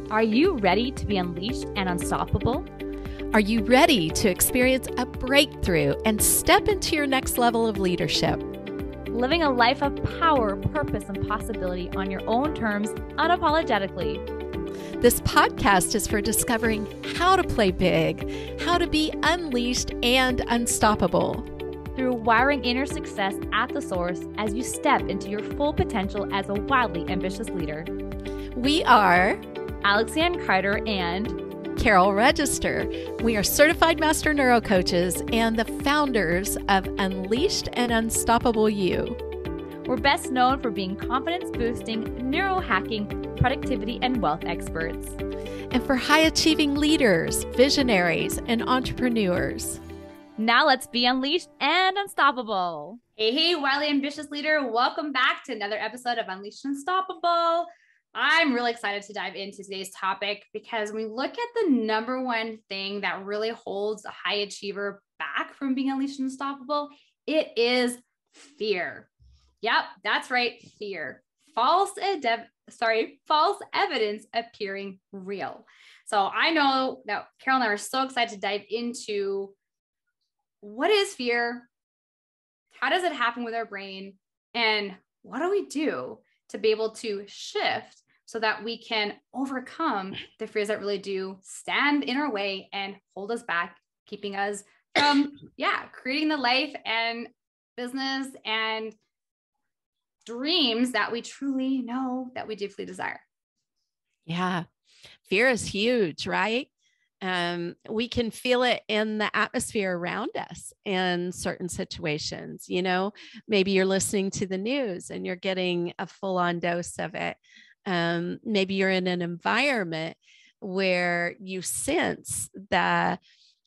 Are you ready to be unleashed and unstoppable? Are you ready to experience a breakthrough and step into your next level of leadership? Living a life of power, purpose, and possibility on your own terms, unapologetically. This podcast is for discovering how to play big, how to be unleashed and unstoppable. Through wiring inner success at the source as you step into your full potential as a wildly ambitious leader. We are Alexanne Carter and Carol Register. We are certified Master Neurocoaches and the founders of Unleashed and Unstoppable You. We're best known for being confidence-boosting, neurohacking, productivity, and wealth experts. And for high-achieving leaders, visionaries, and entrepreneurs. Now let's be unleashed and unstoppable. Hey, wildly ambitious leader. Welcome back to another episode of Unleashed and Unstoppable. I'm really excited to dive into today's topic because when we look at the number one thing that really holds a high achiever back from being unleashed and unstoppable, it is fear. Yep, that's right, fear. False evidence appearing real. So I know that Carol and I are so excited to dive into what is fear, how does it happen with our brain, and what do we do to be able to shift so that we can overcome the fears that really do stand in our way and hold us back, keeping us from, creating the life and business and dreams that we truly know that we deeply desire. Yeah. Fear is huge, right? We can feel it in the atmosphere around us in certain situations. You know, maybe you're listening to the news and you're getting a full-on dose of it. Maybe you're in an environment where you sense the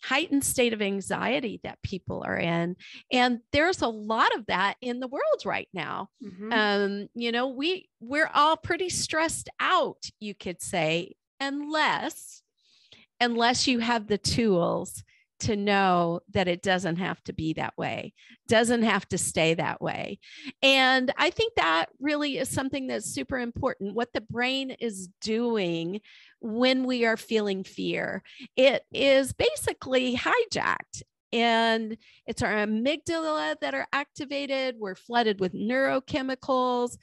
heightened state of anxiety that people are in. And there's a lot of that in the world right now. Mm-hmm. We're all pretty stressed out, you could say, unless you have the tools to know that it doesn't have to be that way, doesn't have to stay that way. And I think that really is something that's super important, what the brain is doing when we are feeling fear. It is basically hijacked. And it's our amygdala that are activated. We're flooded with neurochemicals.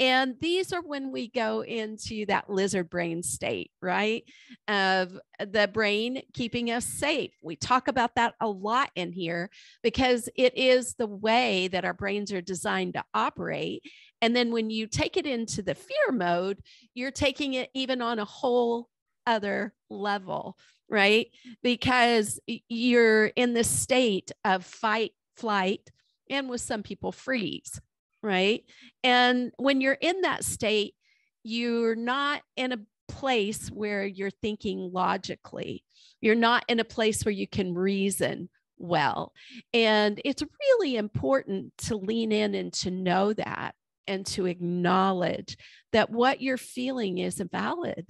And these are when we go into that lizard brain state, right? Of the brain keeping us safe. We talk about that a lot in here because it is the way that our brains are designed to operate. And then when you take it into the fear mode, you're taking it even on a whole other level, right? Because you're in this state of fight, flight, and with some people freeze. Right. And when you're in that state, you're not in a place where you're thinking logically. You're not in a place where you can reason well. And it's really important to lean in and to know that and to acknowledge that what you're feeling is valid.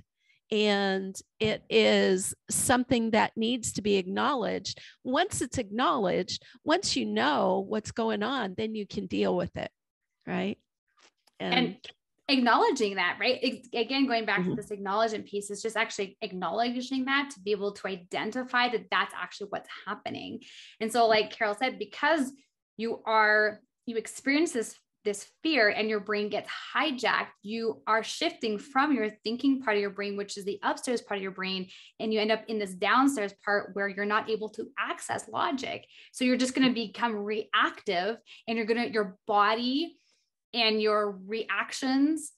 And it is something that needs to be acknowledged. Once it's acknowledged, once you know what's going on, then you can deal with it. Right. And acknowledging that, right? Again, going back to this acknowledgement piece is just actually acknowledging that to be able to identify that that's actually what's happening. And so like Carol said, because you experience this fear and your brain gets hijacked, you are shifting from your thinking part of your brain, which is the upstairs part of your brain. And you end up in this downstairs part where you're not able to access logic. So you're just going to become reactive and your body and your reactions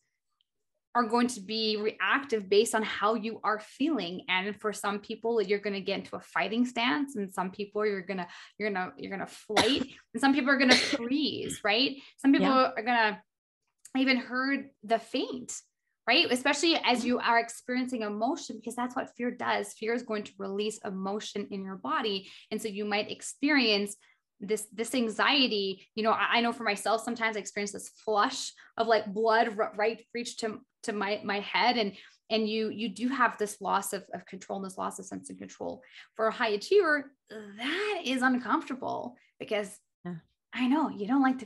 are going to be reactive based on how you are feeling. And for some people, you're going to get into a fighting stance, and some people you're going to flight, and some people are going to freeze, right? Some people are going to even heard the faint, right? Especially as you are experiencing emotion, because that's what fear does. Fear is going to release emotion in your body. And so you might experience this anxiety. You know, I know for myself, sometimes I experience this flush of like blood reach to my head. And you do have this loss of control and this loss of sense of control. For a high achiever, that is uncomfortable because I know you don't like to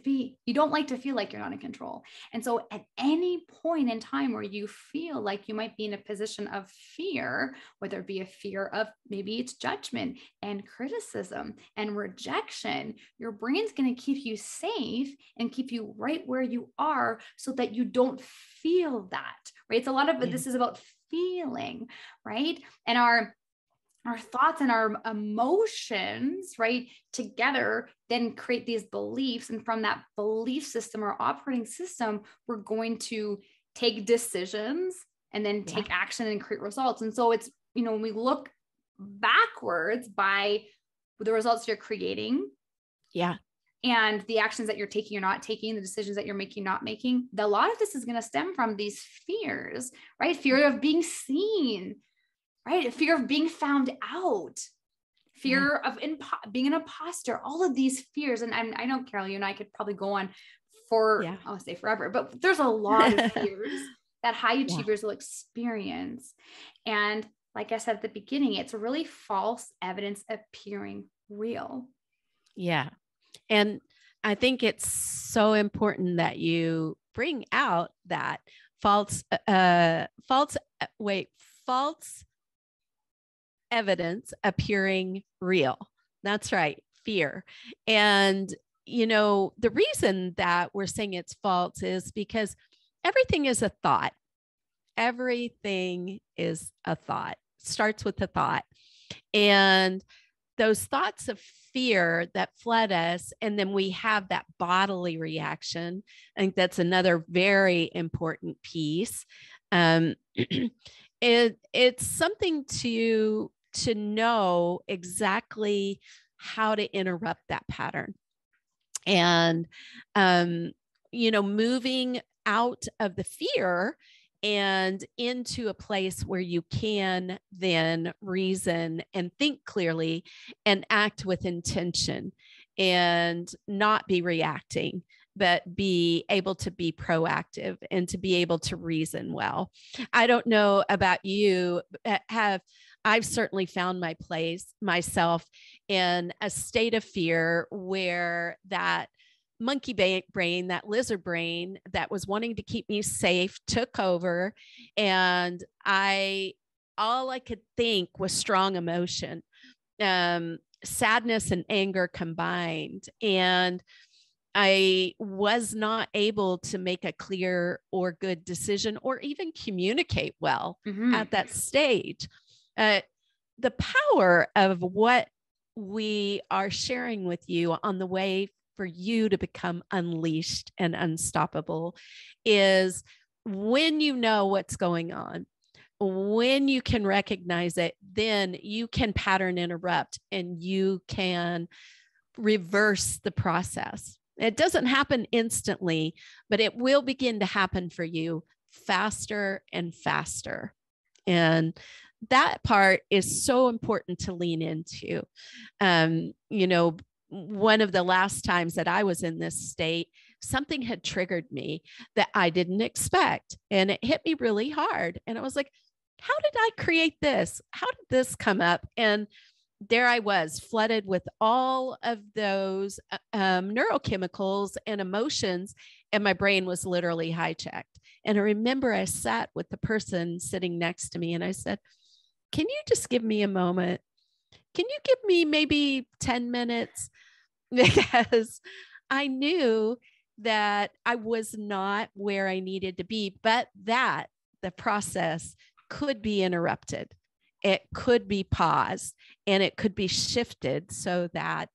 feel like you're not in control. And so at any point in time where you feel like you might be in a position of fear, whether it be a fear of maybe it's judgment and criticism and rejection, your brain's going to keep you safe and keep you right where you are so that you don't feel that, right? It's a lot of this is about feeling, right? And our thoughts and our emotions, right, together then create these beliefs. And from that belief system or operating system, we're going to take decisions and then take action and create results. And so it's, when we look backwards by the results you're creating. Yeah. And the actions that you're taking, you're not taking, the decisions that you're making, not making. A lot of this is going to stem from these fears, right? Fear of being seen, right? Fear of being found out, fear of being an imposter, all of these fears. And I know, Carol, you and I could probably go on for, I'll say forever, but there's a lot of fears that high achievers will experience. And like I said at the beginning, it's really false evidence appearing real. Yeah. And I think it's so important that you bring out that false evidence appearing real. That's right. Fear. And, the reason that we're saying it's false is because everything is a thought. Everything is a thought. Starts with a thought. And those thoughts of fear that flood us, and then we have that bodily reaction. I think that's another very important piece. It's something to know exactly how to interrupt that pattern. And, moving out of the fear and into a place where you can then reason and think clearly and act with intention and not be reacting, but be able to be proactive and to be able to reason well. I don't know about you, I've certainly found myself in a state of fear where that monkey brain, that lizard brain that was wanting to keep me safe took over. And all I could think was strong emotion, sadness and anger combined. And I was not able to make a clear or good decision or even communicate well at that stage. The power of what we are sharing with you on the way for you to become unleashed and unstoppable is when you know what's going on, when you can recognize it, then you can pattern interrupt and you can reverse the process. It doesn't happen instantly, but it will begin to happen for you faster and faster. And that part is so important to lean into. One of the last times that I was in this state, something had triggered me that I didn't expect. And it hit me really hard. And I was like, how did I create this? How did this come up? And there I was, flooded with all of those neurochemicals and emotions. And my brain was literally hijacked. And I remember I sat with the person sitting next to me and I said, can you just give me a moment? Can you give me maybe 10 minutes? Because I knew that I was not where I needed to be, but that the process could be interrupted. It could be paused and it could be shifted so that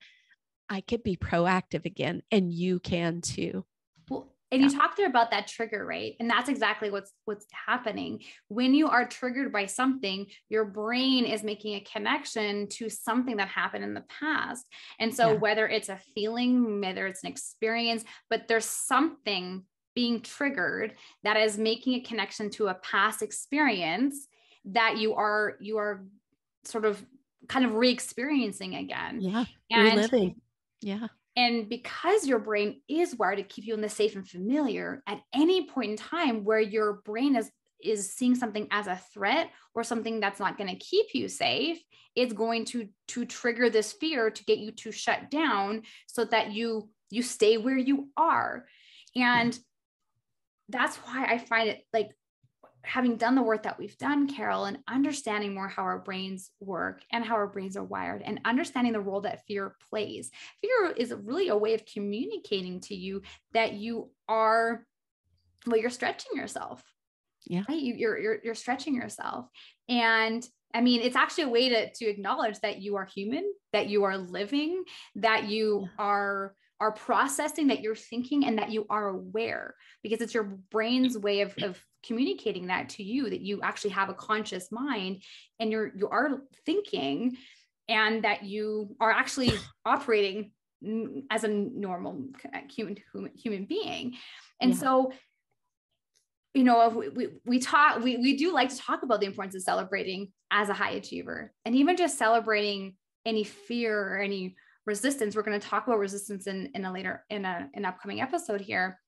I could be proactive again. And you can too. Well, and you talked there about that trigger, right? And that's exactly what's happening. When you are triggered by something, your brain is making a connection to something that happened in the past. And so whether it's a feeling, whether it's an experience, but there's something being triggered that is making a connection to a past experience that you are sort of kind of re-experiencing again. Yeah. And reliving. Yeah. And because your brain is wired to keep you in the safe and familiar, at any point in time where your brain is seeing something as a threat or something that's not going to keep you safe, it's going to trigger this fear to get you to shut down so that you you stay where you are. And that's why I find it like, having done the work that we've done, Carol, and understanding more how our brains work and how our brains are wired, and understanding the role that fear plays. Fear is really a way of communicating to you that you are, well, you're stretching yourself. Yeah. Right? You're stretching yourself. And I mean, it's actually a way to acknowledge that you are human, that you are living, that you are processing, that you're thinking, and that you are aware, because it's your brain's way of communicating that to you, that you actually have a conscious mind and you are thinking, and that you are actually operating as a normal human being. And so, you know, we do like to talk about the importance of celebrating as a high achiever, and even just celebrating any fear or any resistance. We're going to talk about resistance in an upcoming episode here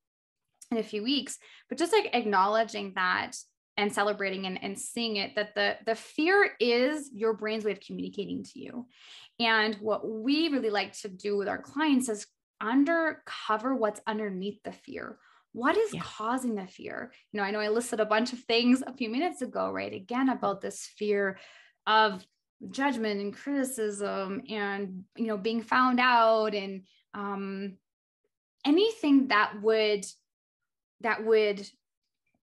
in a few weeks, but just like acknowledging that and celebrating and seeing it, that the fear is your brain's way of communicating to you. And what we really like to do with our clients is uncover what's underneath the fear. What is causing the fear? You know I listed a bunch of things a few minutes ago, right? Again, about this fear of judgment and criticism and, you know, being found out, and anything that would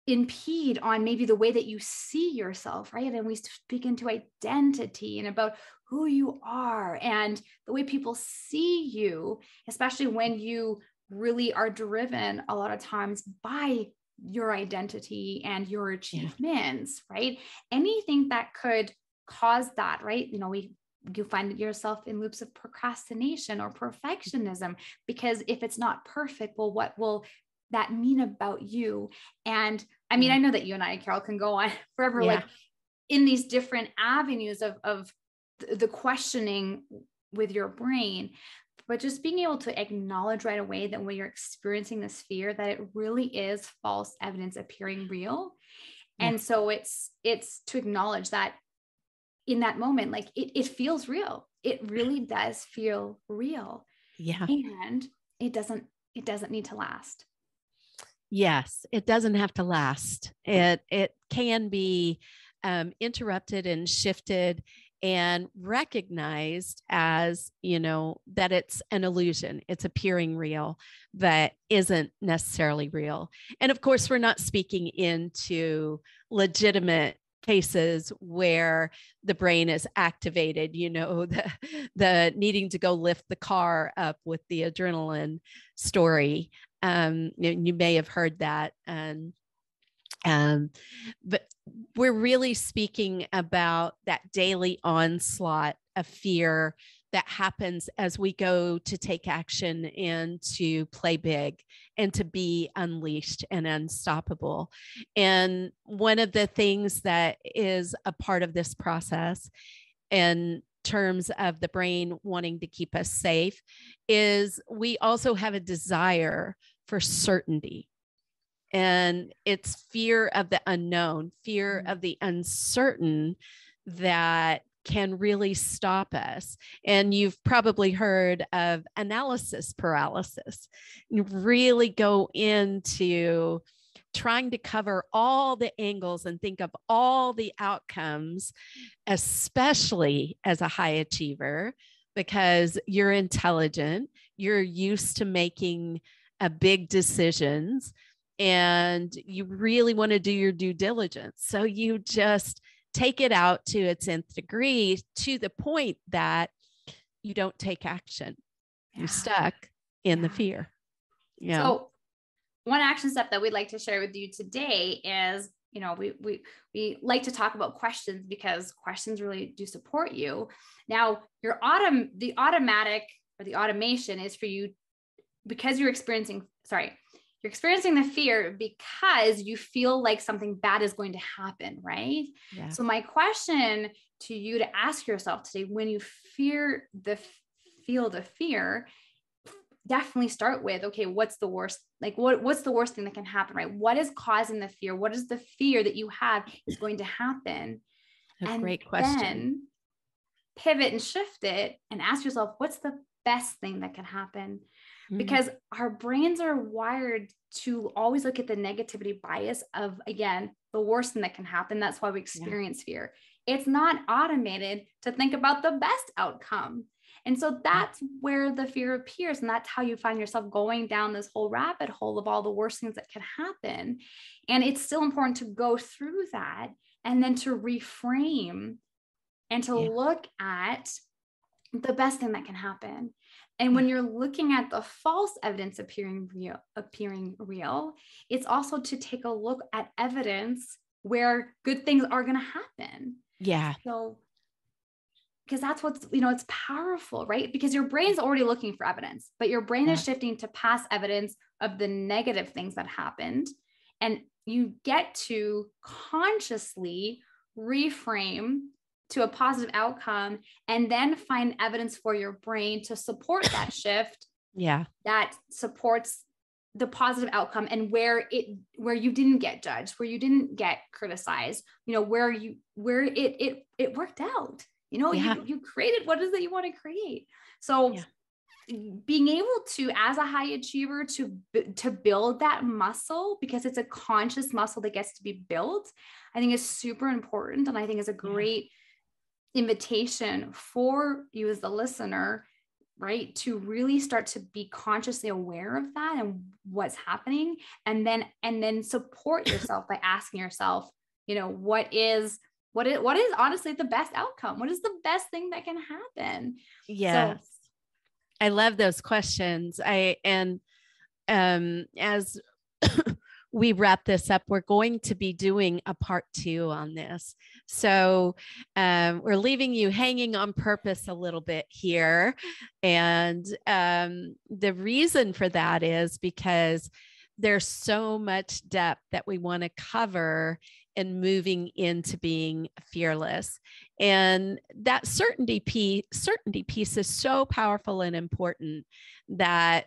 impede on maybe the way that you see yourself, right? And we speak into identity and about who you are and the way people see you, especially when you really are driven a lot of times by your identity and your achievements, right? Anything that could cause that, right? You know, you find yourself in loops of procrastination or perfectionism, because if it's not perfect, well, what will that mean about you? And I mean, I know that you and I, Carol, can go on forever, like in these different avenues of the questioning with your brain, but just being able to acknowledge right away that when you're experiencing this fear, that it really is false evidence appearing real. And so it's to acknowledge that in that moment, like it feels real. It really does feel real. Yeah. And it doesn't need to last. Yes, it doesn't have to last. It can be interrupted and shifted and recognized as, you know, that it's an illusion. It's appearing real, but isn't necessarily real. And of course, we're not speaking into legitimate cases where the brain is activated, you know, the needing to go lift the car up with the adrenaline story. You may have heard that. But we're really speaking about that daily onslaught of fear that happens as we go to take action and to play big and to be unleashed and unstoppable. And one of the things that is a part of this process in terms of the brain wanting to keep us safe is we also have a desire for certainty. And it's fear of the unknown, fear of the uncertain that can really stop us. And you've probably heard of analysis paralysis. You really go into trying to cover all the angles and think of all the outcomes, especially as a high achiever, because you're intelligent, you're used to making big decisions, and you really want to do your due diligence. So you just take it out to its nth degree, to the point that you don't take action. You're stuck in the fear. Yeah. So one action step that we'd like to share with you today is, you know, we like to talk about questions because questions really do support you. Now, the automatic or the automation is for you because you're experiencing the fear because you feel like something bad is going to happen, right? Yeah. So my question to you to ask yourself today, when you feel the fear, definitely start with, okay, what's the worst? Like what's the worst thing that can happen, right? What is causing the fear? What is the fear that you have is going to happen? Great question. Then pivot and shift it and ask yourself, what's the best thing that can happen. Mm. Because our brains are wired to always look at the negativity bias of, again, the worst thing that can happen. That's why we experience fear. It's not automated to think about the best outcome. And so that's where the fear appears. And that's how you find yourself going down this whole rabbit hole of all the worst things that can happen. And it's still important to go through that and then to reframe and to look at the best thing that can happen. And when you're looking at the false evidence appearing real, it's also to take a look at evidence where good things are going to happen. Yeah. So, because that's what's, it's powerful, right? Because your brain's already looking for evidence, but your brain is shifting to past evidence of the negative things that happened. And you get to consciously reframe to a positive outcome and then find evidence for your brain to support that shift. That supports the positive outcome, and where you didn't get judged, where you didn't get criticized, where it worked out, you created what is it you want to create. So being able to, as a high achiever, to build that muscle, because it's a conscious muscle that gets to be built, I think is super important. And I think is a great invitation for you as the listener, right? To really start to be consciously aware of that and what's happening. And then support yourself by asking yourself, what is honestly the best outcome? What is the best thing that can happen? Yes. So, I love those questions. As we wrap this up, we're going to be doing a part 2 on this. So we're leaving you hanging on purpose a little bit here. And the reason for that is because there's so much depth that we want to cover in moving into being fearless. And that certainty piece is so powerful and important that,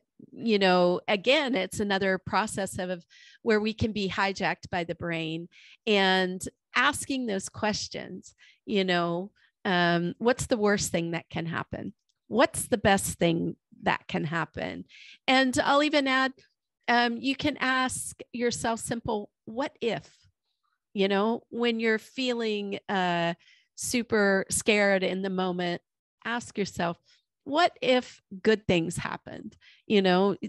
again, it's another process of where we can be hijacked by the brain, and asking those questions, what's the worst thing that can happen? What's the best thing that can happen? And I'll even add, you can ask yourself simple, what if? When you're feeling super scared in the moment, ask yourself, what if good things happened?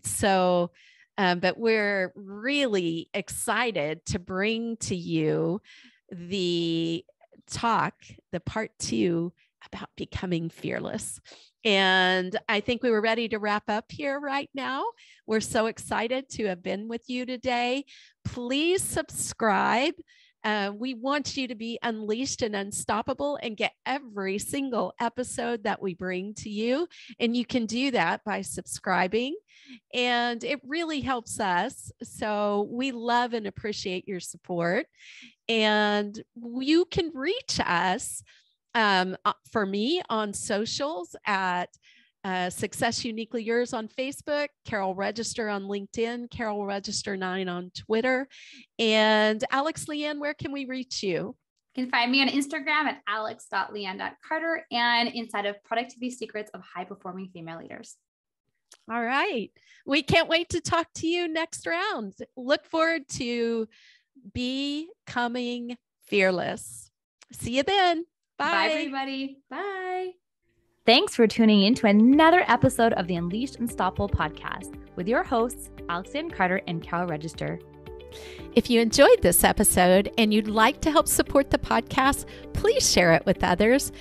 So, but we're really excited to bring to you the part 2 about becoming fearless. And I think we were ready to wrap up here right now. We're so excited to have been with you today. Please subscribe. We want you to be unleashed and unstoppable and get every single episode that we bring to you. And you can do that by subscribing. And it really helps us. So we love and appreciate your support. And you can reach us, for me, on socials at Success Uniquely Yours on Facebook, Carol Register on LinkedIn, Carol Register 9 on Twitter. And Alex Leanne, where can we reach you? You can find me on Instagram at alex.leanne.carter and inside of Productivity Secrets of High Performing Female Leaders. All right. We can't wait to talk to you next round. Look forward to becoming fearless. See you then. Bye. Bye, everybody. Bye. Thanks for tuning in to another episode of the Unleashed Unstoppable podcast with your hosts, Alexanne Carter and Carol Register. If you enjoyed this episode and you'd like to help support the podcast, please share it with others,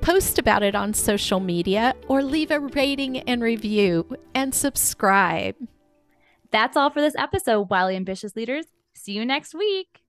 post about it on social media, or leave a rating and review, and subscribe. That's all for this episode, Wildly Ambitious Leaders. See you next week.